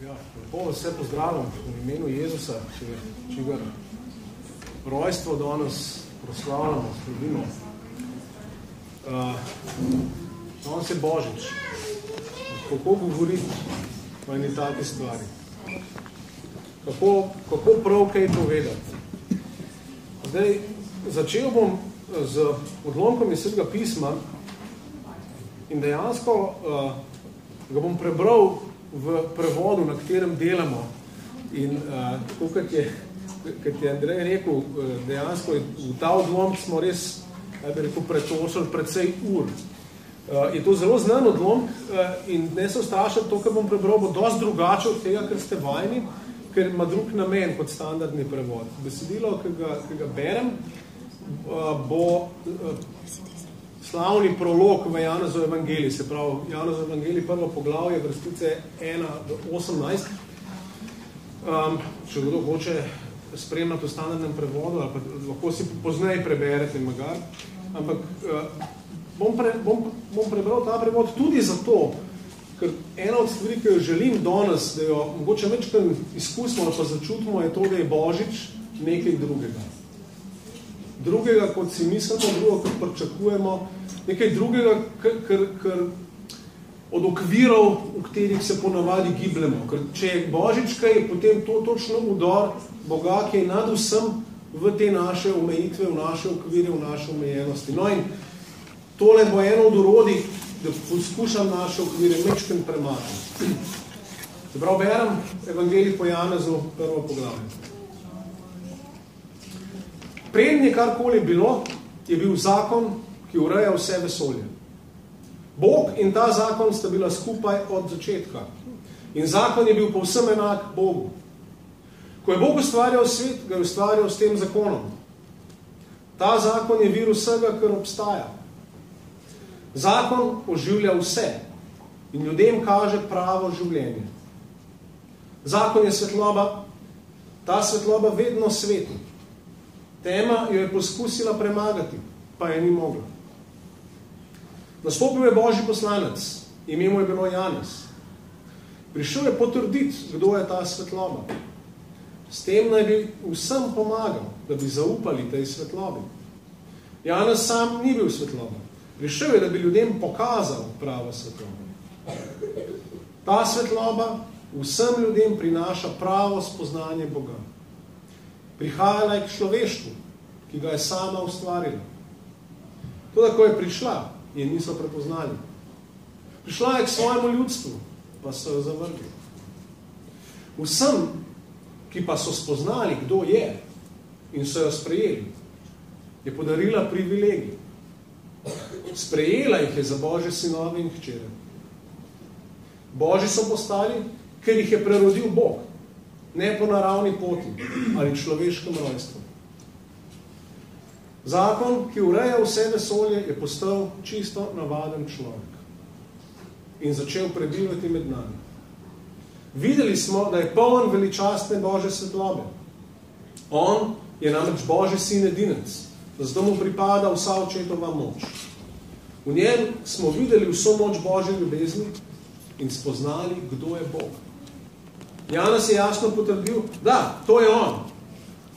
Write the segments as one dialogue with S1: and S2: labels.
S1: Ja, lepo vse pozdravljam v imenu Jezusa, čigar rojstvo danes proslavljamo, slavimo. Danes je Božič. Kako govoriti o eni taki stvari? Kako prav kaj povedati? Zdaj, začel bom z odlomkom iz Svetega pisma in dejansko ga bom prebral v prevodu, na katerem delamo. In tako, kot je Andrej rekel, dejansko v ta odlomk smo res, pretočili precej ur. Je to zelo znan odlomk in ne se ustrašati, to, kar bom prebral, bo dosti drugače od tega, ker ste vajeni, ker ima drug namen kot standardni prevod. Besedilo, ki ga berem, bo slavni prolog v Janezov evangeliji, se pravi, Janezov evangeliji, prvo poglavje, vrstice 1 do 18. Če kdo hoče spremljati v standardnem prevodu, ali pa lahko si pozneje preberete magar. Ampak bom prebral ta prevod tudi zato, ker ena od stvari, ki jo želim danes, da jo mogoče večkrat izkusimo ali pa začutimo, je to, da je Božič nekaj drugega. Drugega, kot si mislimo, drugo, kot pričakujemo, nekaj drugega, ker od okvirov, v katerih se ponavadi gibljemo. Ker če je Božič kaj, potem to točno udor Boga, ki je nad vsem v te naše omejitve, v naše okvire, v naše omejenosti. No in tole bo eno od orodij, da poskušam naše okvire mečken premakniti. Se pravi, berem evangelij po Janezu, prvo poglavje. Prednje karkoli bilo, je bil zakon, ki ureja vse vesolje. Bog in ta zakon sta bila skupaj od začetka. In zakon je bil povsem enak Bogu. Ko je Bog ustvarjal svet, ga je ustvarjal s tem zakonom. Ta zakon je vir vsega, kar obstaja. Zakon oživlja vse in ljudem kaže pravo življenje. Zakon je svetloba, ta svetloba vedno sveti. Tema jo je poskusila premagati, pa je ni mogla. Nastopil je Božji poslanec, ime mu je bilo Janez. Prišel je potrditi, kdo je ta svetloba. S tem naj bi vsem pomagal, da bi zaupali tej svetlobi. Janez sam ni bil svetloba. Prišel je, da bi ljudem pokazal pravo svetlobo. Ta svetloba vsem ljudem prinaša pravo spoznanje Boga. Prihajala je k človeštvu, ki ga je sama ustvarila. Toda, ko je prišla, je niso prepoznali. Prišla je k svojemu ljudstvu, pa so jo zavrgli. Vsem, ki pa so spoznali, kdo je in so jo sprejeli, je podarila privilegij. Sprejela jih je za Božje sinove in hčere. Božji so postali, ker jih je prerodil Bog, ne po naravni poti ali človeškem rojstvu. Zakon, ki ureja vse vesolje, je postal čisto navaden človek in začel prebivati med nami. Videli smo, da je poln veličastne Božje svetlobe. On je namreč Božji sin edinec, zato mu pripada vsa očetova moč. V njem smo videli vso moč Božje ljubezni in spoznali, kdo je Bog. Janez je jasno potrdil, da, to je on.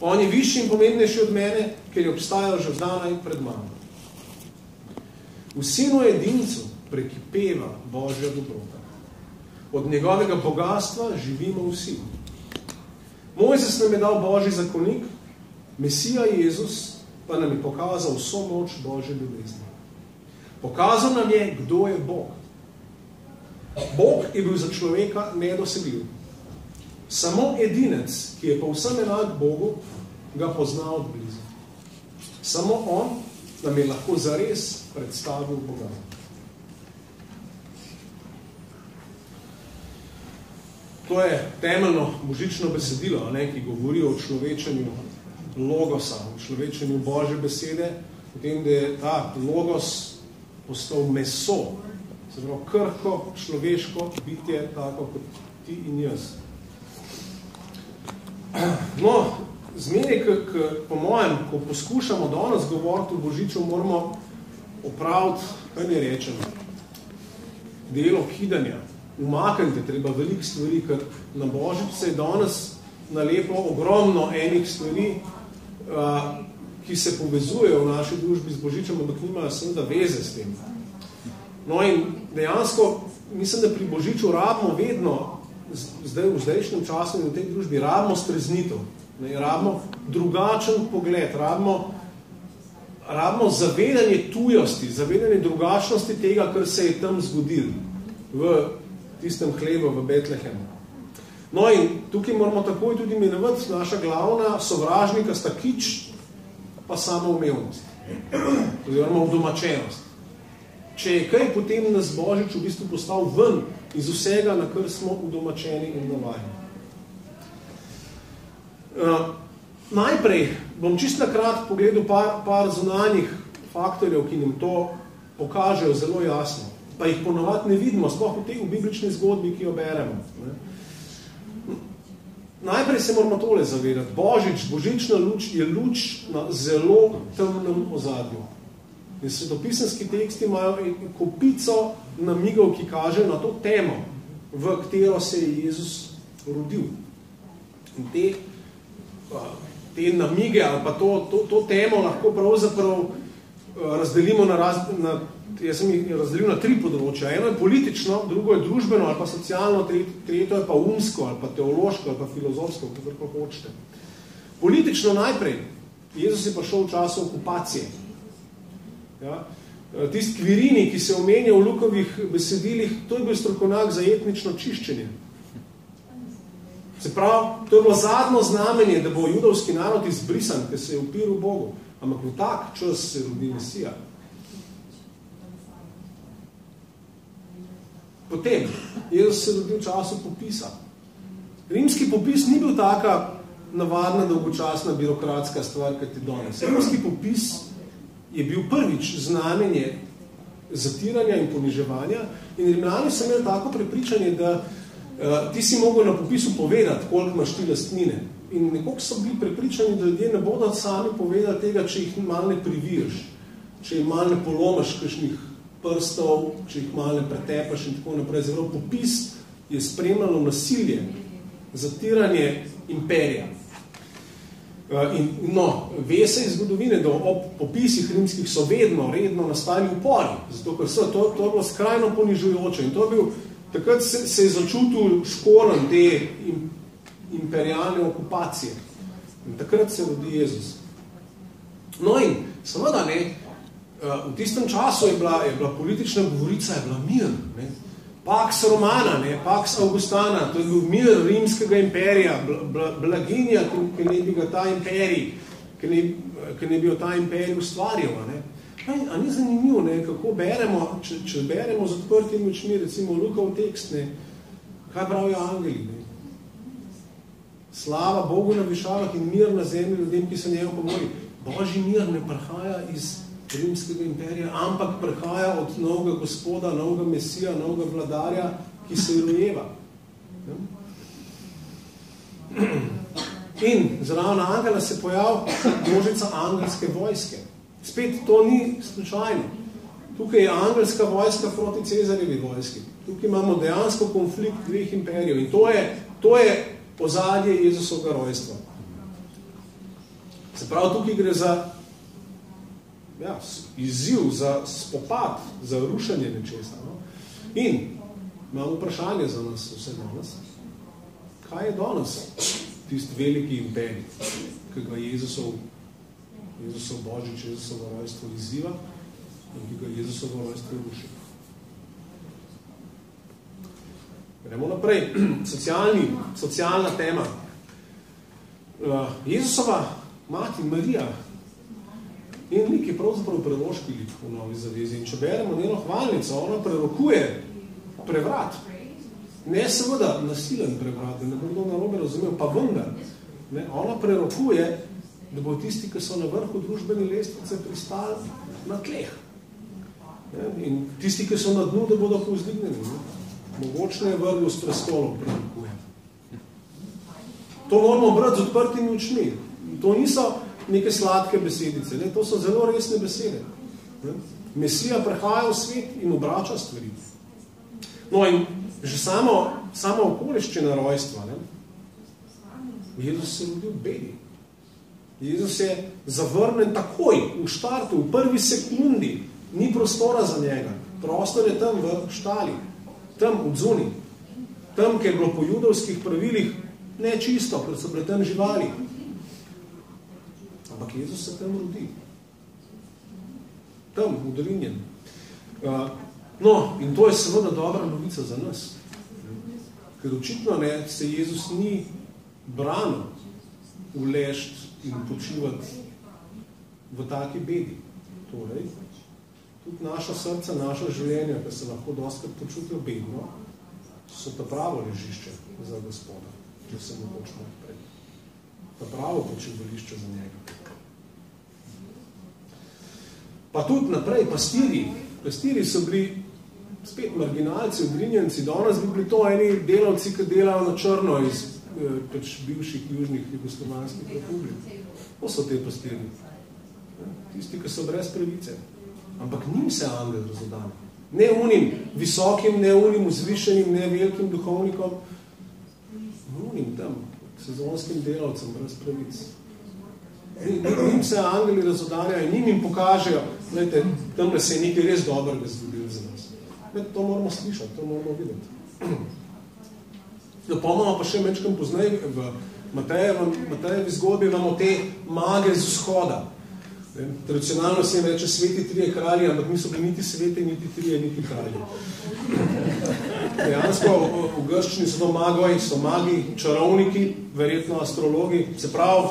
S1: On je višji in pomembnejši od mene, ker je obstajal že zdaj pred mano. V sinu edincu prekipeva Božja dobrota. Od njegovega bogatstva živimo vsi. Mojzes nam je dal Božji zakonik, Mesija Jezus pa nam je pokazal vso moč Božje ljubezni. Pokazal nam je, kdo je Bog. Bog je bil za človeka nedosegljiv. Samo edinec, ki je povsem enak Bogu, ga pozna od blizu. Samo on nam je lahko zares predstavil Boga. To je temeljno božično besedilo, ki govori o človečenju logosa, o človečenju Božje besede, o tem, da je ta logos postal meso, se pravi krhko, človeško bitje, tako kot ti in jaz. No, zmeraj, po mojem, ko poskušamo danes govoriti o Božiču, moramo opraviti, kaj ne rečemo, delo kidanja. umaknite treba veliko stvari, ker na Božič se je danes naleplo ogromno enih stvari, ki se povezujejo v naši družbi z Božičem, ampak nimajo seveda veze s tem. No in dejansko, mislim, da pri Božiču rabimo vedno, zdaj v zdajšnjem času in v tej družbi, rabimo streznitev, rabimo drugačen pogled, rabimo zavedanje tujosti, zavedanje drugačnosti tega, kar se je tam zgodilo v tistem hlebu v Betlehemu. No in tukaj moramo takoj tudi imenovati naša glavna sovražnika sta kič pa samoumevnost, oziroma udomačenost. Če je kaj, potem nas Božič v bistvu postal ven iz vsega, na kar smo udomačeni in navajeni. Najprej bom čisto na kratko pogledal par zunanjih faktorjev, ki nam to pokažejo zelo jasno, pa jih ponovadi ne vidimo, sploh v biblični zgodbi, ki jo beremo. Najprej se moramo tole zavedati. Božična luč je luč na zelo temnem ozadju. In svetopisanski teksti imajo kopico namigov, ki kažejo na to temo, v katero se je Jezus rodil. In te namige ali pa to temo lahko pravzaprav razdelimo jaz sem jih razdelil na 3 področja. Eno je politično, drugo je družbeno ali pa socialno, tretje je pa umsko ali pa teološko ali pa filozofsko, kako hočete. Politično najprej. Jezus je prišel v času okupacije. Ja? Tisti Kvirini, ki se omenja v Lukovih besedilih, to je bil strokovnjak za etnično čiščenje. Se pravi, to je bilo zadnjo znamenje, da bo judovski narod izbrisan, ker se je upiril Bogu. Ampak v tak čas se rodi Mesija. Potem, Jezus se rodil v času popisa. Rimski popis ni bil taka navadna, dolgočasna, birokratska stvar, kot je danes. Rimski popis je bil prvič znamenje zatiranja in poniževanja in Rimljani so imeli tako prepričanje, da ti si mogel na popisu povedati, koliko imaš ti lastnine. In nekoliko so bili prepričani, da ljudje ne bodo sami povedali tega, če jih malo ne priviriš, če jih malo ne polomaš kakšnih prstov, če jih malo ne pretepaš in tako naprej. Zelo popis je spremljalo nasilje, zatiranje imperija. Ve se iz zgodovine, da ob popisih rimskih so redno nastali upori, zato ker to je bilo skrajno ponižujoče in to je bil, takrat se je začutil škoren te imperialne okupacije. In takrat se rodi Jezus. No in seveda v tistem času je bila politična govorica, je bila mir. Pax Romana, Pax Augustana, to je bil mir rimskega imperija, blaginja, ki ne bi ga ta imperij, ki ne bi jo ta imperij ustvarjal. A ni zanimivo, kako beremo, če beremo z odprtimi očmi, recimo Lukov tekst, kaj pravijo angeli. Slava Bogu na višavah in mir na zemlji ljudem, ki se njega pomoli. Božji mir ne prihaja iz rimskega imperija, ampak prihaja od novega gospoda, novega mesija, novega vladarja, ki se rojeva. In zraven angela se pojavi množica angelske vojske. Spet to ni slučajno. Tukaj je angelska vojska proti Cezarjevi vojski. Tukaj imamo dejansko konflikt dveh imperijev in to je ozadje Jezusovega rojstva. Se pravi, tukaj gre za izziv, za spopad, za rušenje nečesa. In imamo vprašanje za nas, vse danes. Kaj je danes tisti veliki imperij, ki ga Jezusov Božič, Jezusovo rojstvo izziva in ki ga Jezusovo rojstvo ruši? Gremo naprej. Socialna tema. Jezusova mati Marija in lik je pravzaprav preloški lik v Novi zavezi. In če beremo njeno hvalnico, ona prerokuje prevrat. Ne seveda nasilen prevrat, da ne bo kdo narobe razumel, pa vendar. Ona prerokuje, da bo tisti, ki so na vrhu družbene lestvice, pristali na tleh. In tisti, ki so na dnu, da bodo povzdignjeni. Mogočne je vrgel s prestolom, prerokuje. To moramo brati z odprtimi očmi. To niso neke sladke besedice, to so zelo resne besede. Mesija prihaja v svet in obrača stvari. No in že samo okoliščina rojstva, ne? Jezus se rodi v bedi. Jezus je zavrnen takoj, v štartu, v prvi sekundi. Ni prostora za njega. Prostor je tam v štali, tam v dzuni. Tam, kjer je bilo po judovskih pravilih nečisto, ker so bile tam živali. Ampak Jezus se tam rodi. Tam, udrinjen. No, in to je seveda dobra novica za nas. Ker očitno se Jezus ni branil uležt in počivati v taki bedi. Torej, tudi naša srca, naša življenja, ki se lahko dostakrat počutijo bedno, so ta pravo ležišče za Gospoda, če se mu počne odprej. Ta pravo počivališče za njega. Pa tudi naprej, pastiri so bili spet marginalci, odrinjenci, danes bi bili to eni delavci, ki delajo na črno iz bivših južnih jugoslovanskih republik. To so te pastiri. Tisti, ki so brez pravice. Ampak njim se angel razodane. Ne unim visokim, ne unim vzvišenim, ne velikim duhovnikom. Unim tam, sezonskim delavcem brez pravic. Njim se angeli razodanejo in njim jim pokažejo, gledajte, tam se je nekaj res dobrega zgodilo za nas. To moramo slišati, to moramo videti. Pomamo pa še mečkam poznaj v Matejevi zgodbi imamo te mage z vzhoda. Tradicionalno se jim reče sveti trije kralji, ampak niso bili niti sveti, niti trije, niti kralji. Dejansko v grščini so to magoji, so magi, čarovniki, verjetno astrologi, se pravi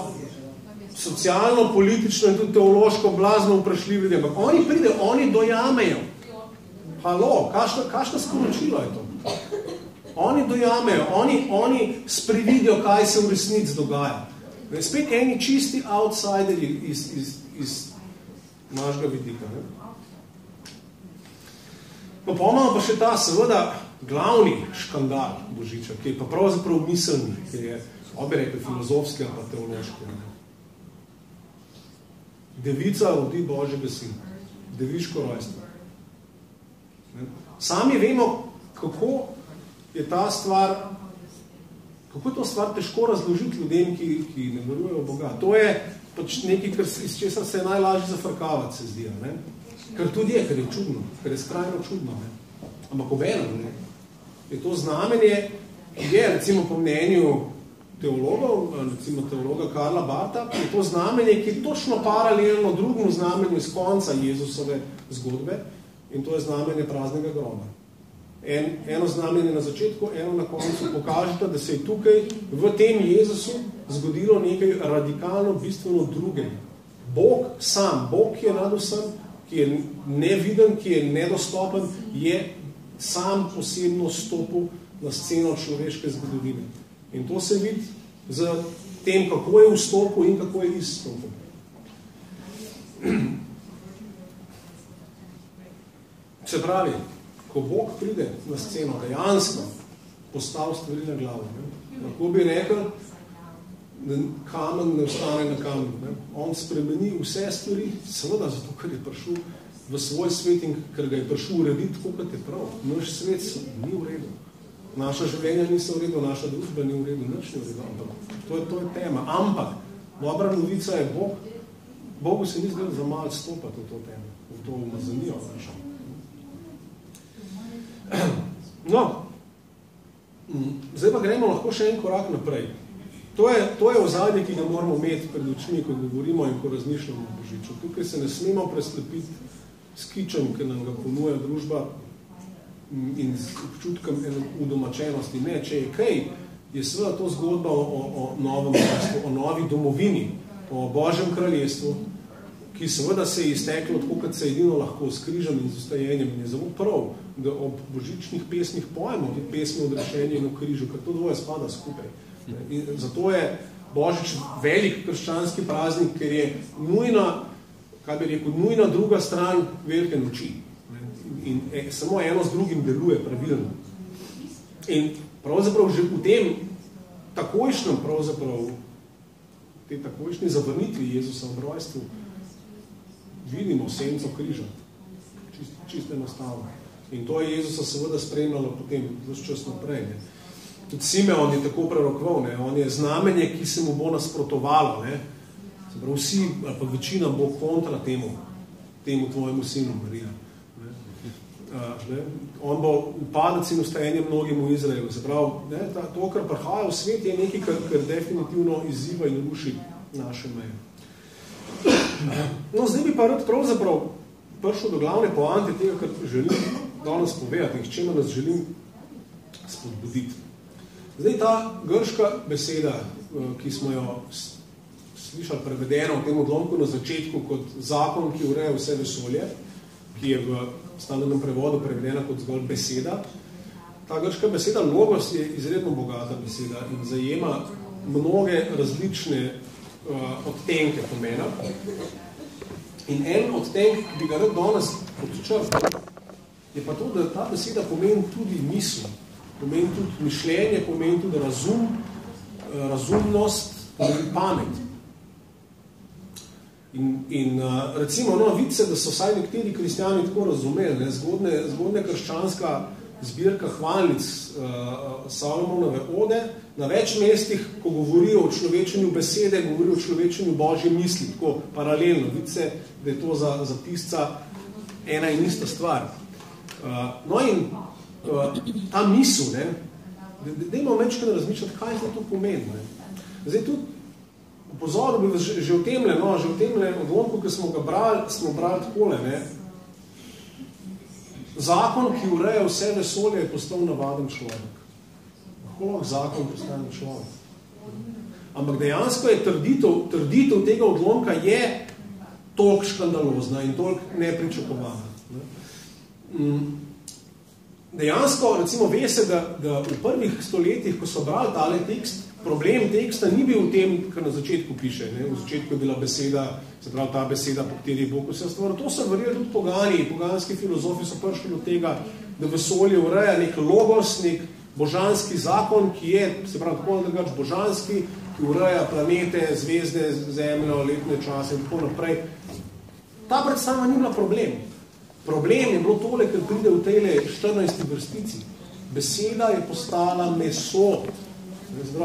S1: socialno, politično in tudi teološko blazno vprašljivi, ampak oni pridejo, oni dojamejo. Halo, kakšno sporočilo je to? Oni dojamejo, oni sprevidijo, kaj se v resnici dogaja. Spet eni čisti outsideri iz našega vidika. Ne? Pomamo pa še ta seveda glavni škandal Božiča, ki je pa pravzaprav miselni, ki je obi rekel filozofski ali pa teološki. Ne? Devica rodi Božjega sina. Deviško rojstvo. Ne? Sami vemo, kako je ta stvar, kako je to stvar težko razložiti ljudem, ki ne verujejo v Boga. To je pač nekaj, iz česar se je najlažje zafrkavati, se zdi. Ne? Ker tudi je, ker je čudno, ker je skrajno čudno. Ne? Ampak obenem je to znamenje, ki je, recimo po mnenju teologov, recimo teologa Karla Barta, je to znamenje, ki je točno paralelno drugemu znamenju iz konca Jezusove zgodbe in to je znamenje praznega groba. Eno znamenje na začetku, eno na koncu pokažete, da se je tukaj v tem Jezusu zgodilo nekaj radikalno, bistveno drugega. Bog sam, Bog, ki je nad vsem, ki je neviden, ki je nedostopen, je sam osebno stopil na sceno človeške zgodovine. In to se vidi z tem, kako je vstopil in kako je izstopil. Se pravi, ko Bog pride na sceno, dejansko postavi stvari na glavo. Ne? Lahko bi rekel, da kamen ne ostane na kamen. Ne? On spremeni vse stvari, seveda zato, ker je prišel v svoj svet in ker ga je prišel urediti, tako kot je prav. Naš svet ni v redu. Naša življenja niso v redu, naša družba ni v redu, nič ni v redu. Ampak to je tema. Ampak dobra novica je Bogu se ni zdelo za malo stopati v to temo, v to umazanijo. No, zdaj pa gremo lahko še en korak naprej. To je ozadje, ki ga moramo imeti pred očmi, ko govorimo in ko razmišljamo o Božiču. Tukaj se ne smemo preslepiti s kičem, ki nam ga ponuja družba in s občutkom udomačenosti. Ne, če je kaj, je seveda to zgodba o novem kraljestvu, o novi domovini, o Božjem kraljestvu, ki seveda se je izteklo tako, kot se edino lahko s križem in z ustajenjem. In je zelo prav, da ob božičnih pesmih pojemo te pesme odrešenja in o križu, ker to dvoje spada skupaj. In zato je Božič velik krščanski praznik, ker je nujna druga stran velike noči. In samo eno z drugim deluje pravilno. In pravzaprav že v tem takojšnjem, te takojšnji zavrnitvi Jezusa v rojstvu vidimo senco križa. Čisto enostavno. In to je Jezusa seveda spremljalo potem ves čas naprej. Ne. Tudi Simeon je tako prorokoval, ne. On je znamenje, ki se mu bo nasprotovalo. Ne. Se pravi, vsi, ali pa večina bo kontra temu tvojemu sinu, Marija. Ne. On bo upadec in ustajenje mnogim v Izraelu. Se pravi, ne, to, kar prihaja v svet, je nekaj, kar definitivno izziva in ruši naše meje. No, zdaj bi pa rad pravzaprav prišel do glavne poante tega, kar želim danes povedati in k čemu nas želim spodbuditi. Zdaj ta grška beseda, ki smo jo slišali prevedeno v tem odlomku na začetku kot zakon, ki ureja vse vesolje, ki je v standardnem prevodu prevedena kot zgolj beseda. Ta grška beseda logos je izredno bogata beseda in zajema mnoge različne odtenke pomena. In en odtenk, ki bi ga rad danes odčrpal, je pa to, da ta beseda pomeni tudi misel, pomeni tudi mišljenje, pomeni tudi razum, razumnost, pomeni pamet. In recimo, no, vidi se, da so vsaj nekateri kristjani tako razumeli, ne, zgodne krščanska zbirka hvalnic Salomonove ode, na več mestih, ko govorijo o človečenju besede, govorijo o človečenju Božje misli, tako paralelno. Vidi se, da je to za pisca ena in ista stvar. No in ta misel, ne, dajmo večkrat razmišljati, kaj to pomeni. Ne. Zdaj tudi upozoril bi vas že v temle, no, že v temle odlomku, ki smo ga brali, smo brali takole, ne. Zakon, ki ureja vse vesolje, je postal navaden človek. Lahko lahko zakon postane človek. Ampak dejansko je trditev tega odlomka je toliko škandalozna in toliko nepričakovana. Dejansko, recimo, ve se, da v prvih stoletjih, ko so brali tale tekst, problem teksta ni bil v tem, kar na začetku piše. Ne? V začetku je bila beseda, se pravi ta beseda, po kateri je Bog vse stvar. To so verjeli tudi pogani. Poganski filozofi so prišli do tega, da vesolje ureja nek logos, nek božanski zakon, ki je, se pravi, tako drugač božanski, ki ureja planete, zvezde, zemljo, letne čase in tako naprej. Ta predstava ni bila problem. Problem je bilo tole, ker pride v tejle 14. vrstici. Beseda je postala meso.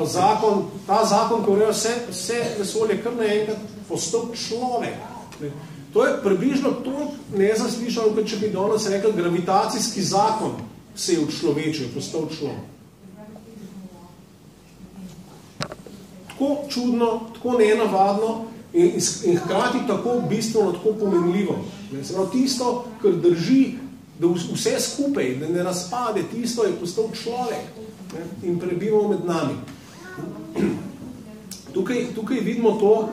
S1: Zakon, ta zakon, ko ureja vse vesolje, kar naenkrat postal človek. To je približno toliko nezaslišano, kot če bi danes rekel, gravitacijski zakon se je človečil, postal človek. Tako čudno, tako nenavadno in hkrati tako bistveno, tako pomenljivo. Se pravi, tisto, kar drži, da vse skupaj, da ne razpade, tisto je postal človek in prebival med nami. Tukaj vidimo to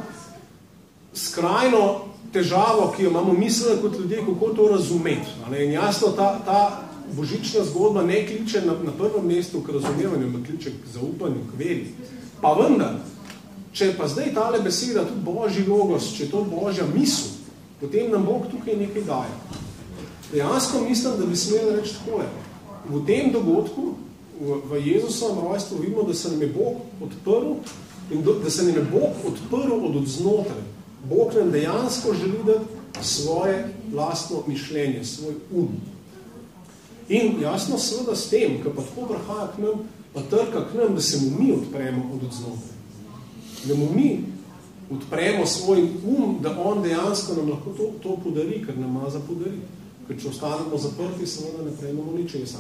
S1: skrajno težavo, ki jo imamo mislili kot ljudje, kako to razumeti. In jasno, ta božična zgodba ne kliče na prvem mestu k razumevanju, ampak kliče k zaupanju, k veri. Pa vendar, če pa zdaj tale beseda, tudi Božji logos, če je to Božja misel, potem nam Bog tukaj nekaj daje. Dejansko mislim, da bi smeli reči takole. V tem dogodku, v Jezusovem rojstvu vidimo, da se nam je Bog odprl in da se nam je Bog odprl od znotraj. Bog nam dejansko želi dati svoje lastno mišljenje, svoj In jasno seveda s tem, ko pa tako prihaja k nam, pa trka k nam, da se mu mi odpremo od znotraj. Da mu mi odpremo svoj da on dejansko nam lahko to podari, ker nam ima za podari. Ker če ostanemo zaprti, seveda ne prejmemo ničesa.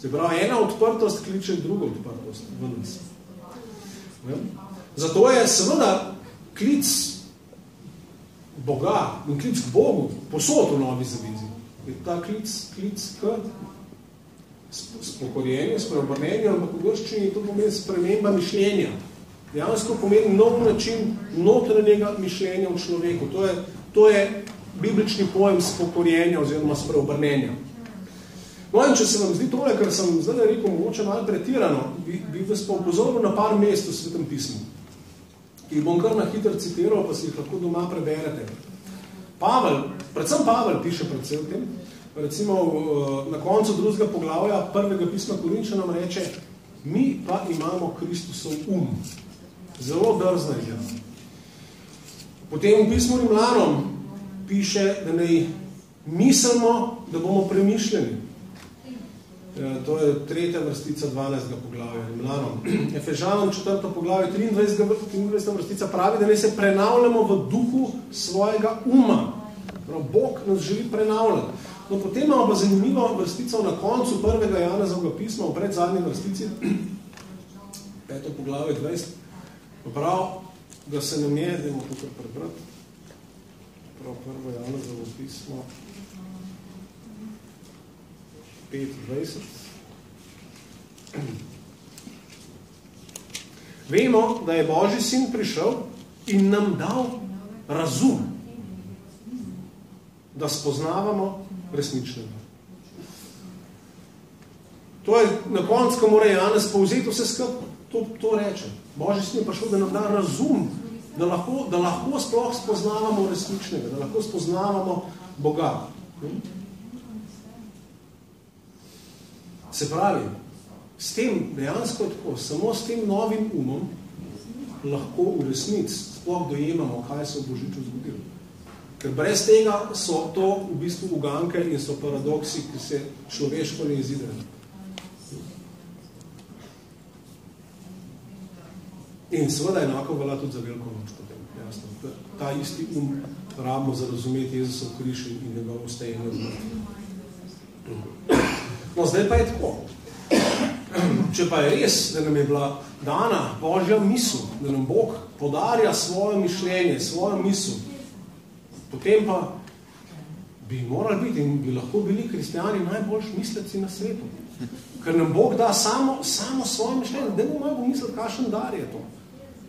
S1: Se pravi, ena odprtost kliče drugo odprtost v nas. Zato je seveda klic Boga in klic k Bogu posod v Novi zavezi. Je ta klic k spokorjenju, spreobrnenju, ampak v grščini to pomeni sprememba mišljenja. Dejansko pomeni nov način notranjega mišljenja v človeku. To je biblični pojem spokorjenja oziroma spreobrnenja. No in če se vam zdi tole, kar sem zdaj rekel, mogoče malo pretirano, bi vas pa upozoril na par mest v Svetem pismu. Ki bom kar na hitro citiral, pa si jih lahko doma preberete. Predvsem Pavel piše predvsem tem, recimo na koncu 2. poglavja 1. pisma Korinčanom reče, mi pa imamo Kristusov Zelo drzna je. Potem v pismu Rimljanom piše, da naj mislimo, da bomo premišljeni. To je 3. vrstica 12. poglavja Rimljanom. Efežanom 4. poglavje 23. vrstica pravi, da ne se prenavljamo v duhu svojega uma. Bog nas želi prenavljati. No, potem imamo pa zanimivo vrstico na koncu 1. Janezovega pisma, v predzadnji vrstici, 5. poglavje 20. Prav, da se nam je, dajmo tukaj prebrati, prav 1. Janezovo pismo, 5:20. Vemo, da je Božji sin prišel in nam dal razum, da spoznavamo resničnega. To je na koncu, ko mora Janez povzeti vse skupaj, to reče. Božji sin je prišel, da nam da razum, da lahko sploh spoznavamo resničnega, da lahko spoznavamo Boga. Se pravi, s tem, dejansko tako, samo s tem novim umom lahko v resnici sploh dojemamo, kaj se v Božiču zgodilo. Ker brez tega so to v bistvu uganke in so paradoksi, ki se človeško ne izidejo. In seveda enako velja tudi za veliko noč potem. Jasno. Ta isti rabimo za razumeti Jezusov križ in njegovo stajenje v mrtvih. No, zdaj pa je tako. Če pa je res, da nam je bila dana Božja misel, da nam Bog podarja svoje mišljenje, svojo misel, potem pa bi morali biti in bi lahko bili kristijani najboljši misleci na svetu. Ker nam Bog da samo svoje mišljenje. Da bomo malo misliti, kakšen dar je to.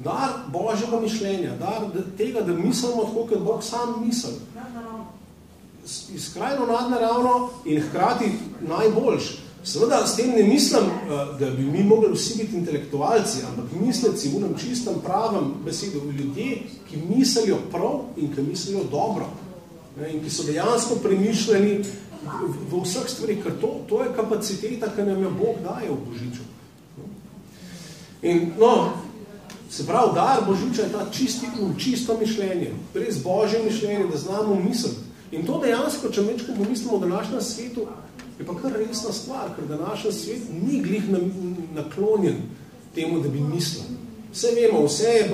S1: Dar Božjega mišljenja, dar tega, da mislimo tako, kot Bog sam misli. Skrajno nadnaravno in hkrati najboljši. Seveda s tem ne mislim, da bi mi mogli vsi biti intelektualci, ampak misleci v nam čistem pravem besedu. Ljudje, ki mislijo prav in ki mislijo dobro. In ki so dejansko premišljeni v vseh stvarih, ker to je kapaciteta, ki nam jo Bog daje v Božiču. In se pravi, dar Božiča je ta čisto mišljenje, res Božje mišljenje, da znamo misliti. In to dejansko, če mečko pomislimo v današnjem svetu, je pa kar resna stvar, ker današnji svet ni glih naklonjen temu, da bi mislil. Vse vemo, vse je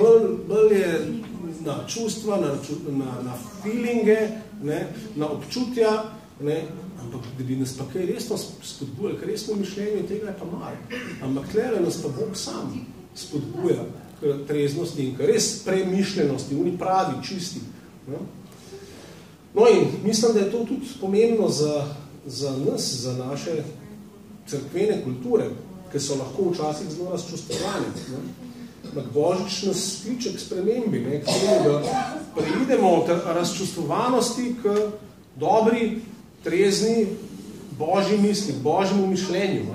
S1: bolj je na čustva, na feelinge, ne, na občutja, ne, ampak da bi nas pa kaj resno spodbujali, ker resno mišljenje tega je pa malo. Ampak tlele nas pa Bog sam spodbuja k treznosti in k res premišljenosti, oni pravi, čisti. Ne. No in mislim, da je to tudi pomembno za nas, za naše cerkvene kulture, ki so lahko včasih zelo razčustvovane. Ampak Božič nas kliče k spremembi, k temu, da preidemo od razčustvovanosti k dobri, trezni Božji misli, k Božjemu mišljenju.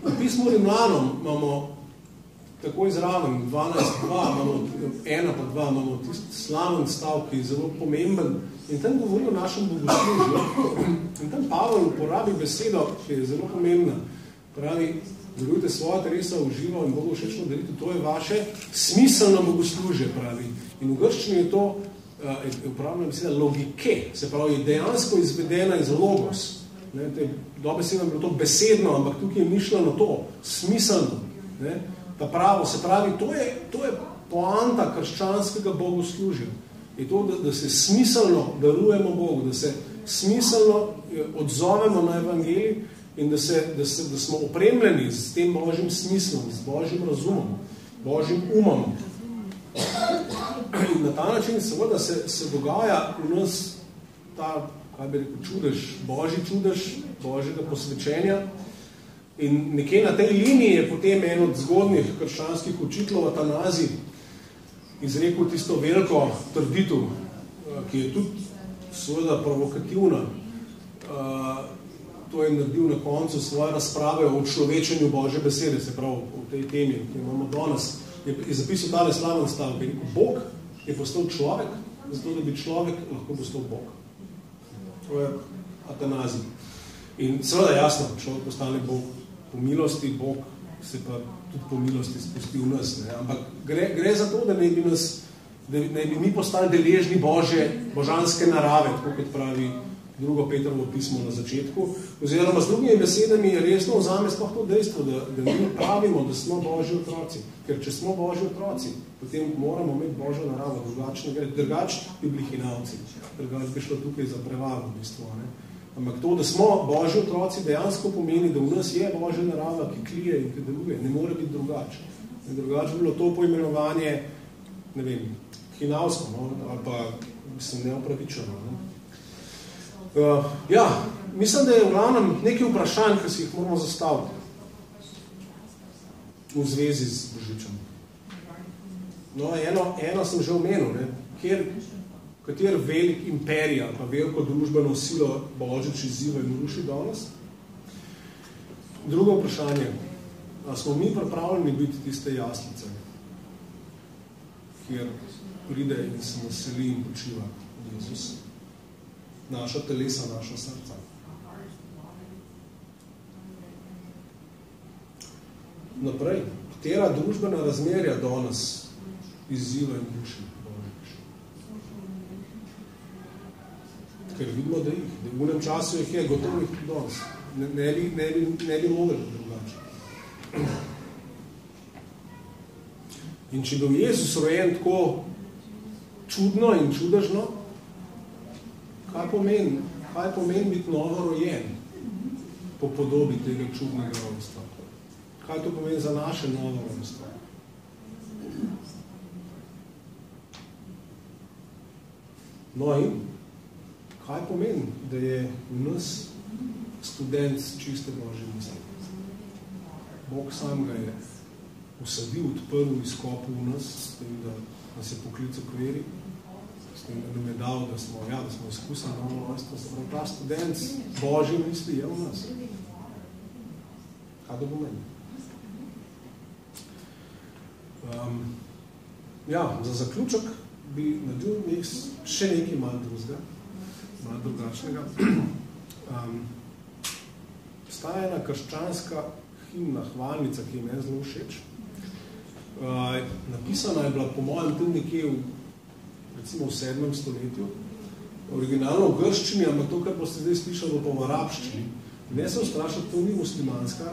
S1: V pismu Rimljanom imamo tako izraven, 12:2, imamo 1:2, imamo tisti slaven stav, ki je zelo pomemben. In tam govori o našem bogoslužju. In tam Pavel uporabi besedo, ki je zelo pomembna. Pravi, darujte svoja telesa v živo in Bogu všečno darite, to je vaše smiselno bogoslužje, pravi. In v grščini je to uporabljena beseda logike, se pravi, je dejansko izvedena iz logos. Dobesedno je bilo to besedno, ampak tukaj je mišljeno to, smiselno. Ta pravo, se pravi, to je poanta krščanskega bogoslužja. Je to, da se smiselno darujemo Bogu, da se smiselno odzovemo na evangelij in da smo opremljeni z tem Božjim smislom, z Božjim razumom, Božjim umom. In na ta način seveda se dogaja v nas ta, kaj bi rekel, čudež, Božji čudež, Božjega posvečenja. In nekje na tej liniji je potem en od zgodnih krščanskih učiteljev Atanazij izrekel tisto veliko trditev, ki je tudi seveda provokativna. To je naredil na koncu svoje razprave o človečenju Božje besede, se pravi o tej temi, ki imamo danes. Je zapisal tale slaven stavek, je rekel, Bog je postal človek, zato da bi človek lahko postal Bog. To je Atanazij. In seveda jasno, človek postane Bog po milosti, Bog se pa tudi po milosti spusti v nas. Ne? Ampak gre za to, da ne bi mi postali deležni božanske narave, tako kot pravi drugo Petrovo pismo na začetku, oziroma z drugimi besedami resno vzame sploh to dejstvo, da mi pravimo, da smo Božji otroci. Ker če smo Božji otroci, potem moramo imeti Božjo naravo, drugač bi bili hinavci, drugač bi šlo tukaj za prevaro v bistvu. Ne? Ampak to, da smo Božji otroci, dejansko pomeni, da v nas je Božja narava, ki klije in ki deluje, ne more biti drugač. Drugač bi bilo to poimenovanje, ne vem, hinavsko, no? Ali pa mislim, neopravičeno. Ne? Ja, mislim, da je v glavnem nekaj vprašanj, ki si jih moramo zastaviti v zvezi z Božičem. No, eno sem že omenil, ne? Kater velik imperij ali pa veliko družbeno silo Božič izziva in ruši danes. Drugo vprašanje, a smo mi pripravljeni biti tiste jaslice, kjer pride in se naseli in počiva Jezus. Naša telesa, naša srca. Naprej, katera družbena razmerja danes izziva in duši Božič. Ker vidimo, da jih. Da v unem času jih je gotovih danes. Ne bi mogli drugače. In če bil Jezus rojen tako čudno in čudežno, kaj pomeni biti novo rojen po podobi tega čudnega rojstva? Kaj to pomeni za naše novo rojstvo? No in kaj pomeni, da je v nas student čiste Božje misli? Bog sam ga je usadil, odprl, izkopil v nas, s tem, da nas je poklical k veri, s tem, da nam je dal, da smo izkusili novo rojstvo. Ta student Božje misli je v nas. Kaj to pomeni? Za zaključek bi naredil še nekaj malo drugega, malo drugačnega. Obstaja ena krščanska himna, hvalnica, ki je meni zelo všeč. Napisana je bila po mojem tudi nekje recimo v 7. stoletju. Originalno v grščini, ampak to, kar boste zdaj slišali, pa v arabščini. Ne se ustrašati, to ni muslimanska,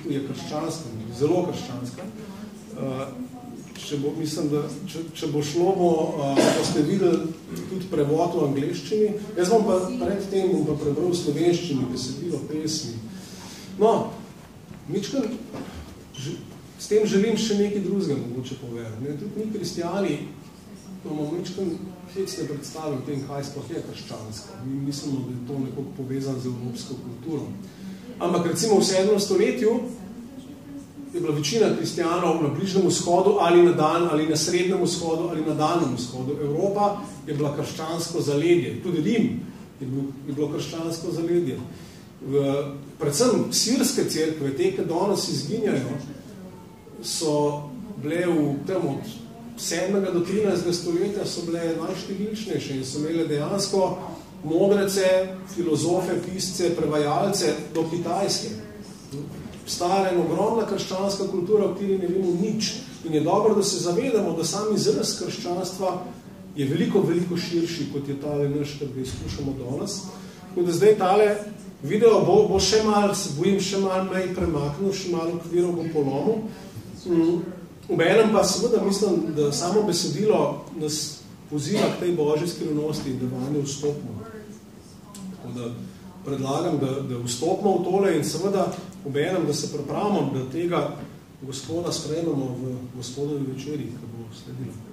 S1: je krščanska, zelo krščanska. Mislim, da če bo šlo, boste videli tudi prevod v angleščini. Jaz bom pa pred tem pa prebral v slovenščini, besedilo, pesmi. No, Mičkan, s tem želim še nekaj drugega mogoče povedati. Tudi mi kristijani imamo Mičkan hecne predstave o tem, kaj sploh je krščansko. Mi mislimo, da je to nekako povezano z evropsko kulturo. Ampak recimo v 7. stoletju je bila večina kristijanov na Bližnjem vzhodu ali na Srednjem vzhodu ali na Daljnem vzhodu. Evropa je bila krščansko zaledje. Tudi Rim je bilo krščansko zaledje. Predvsem sirske cerkve, te, ki danes izginjajo, so bile od 7. do 13. stoletja so bile najštevilčnejše in so imele dejansko modrece, filozofe, pisce, prevajalce do Kitajske. Obstaja ena ogromna krščanska kultura, v kateri ne vemo nič. In je dobro, da se zavedamo, da sam izraz krščanstva je veliko, veliko širši, kot je tale naš, kar ga izkušamo danes. Tako da zdaj tale video bo še malo, se bojim, še malo mej premaknil, še malo okvirov bo polomil. Obenem pa seveda mislim, da samo besedilo nas poziva k tej božji skrivnosti, da vanje vstopimo. Tako da predlagam, da vstopimo v tole in seveda obenem, da se pripravimo, da tega Gospoda sprejmemo v Gospodovi večeri, ki bo sledilo.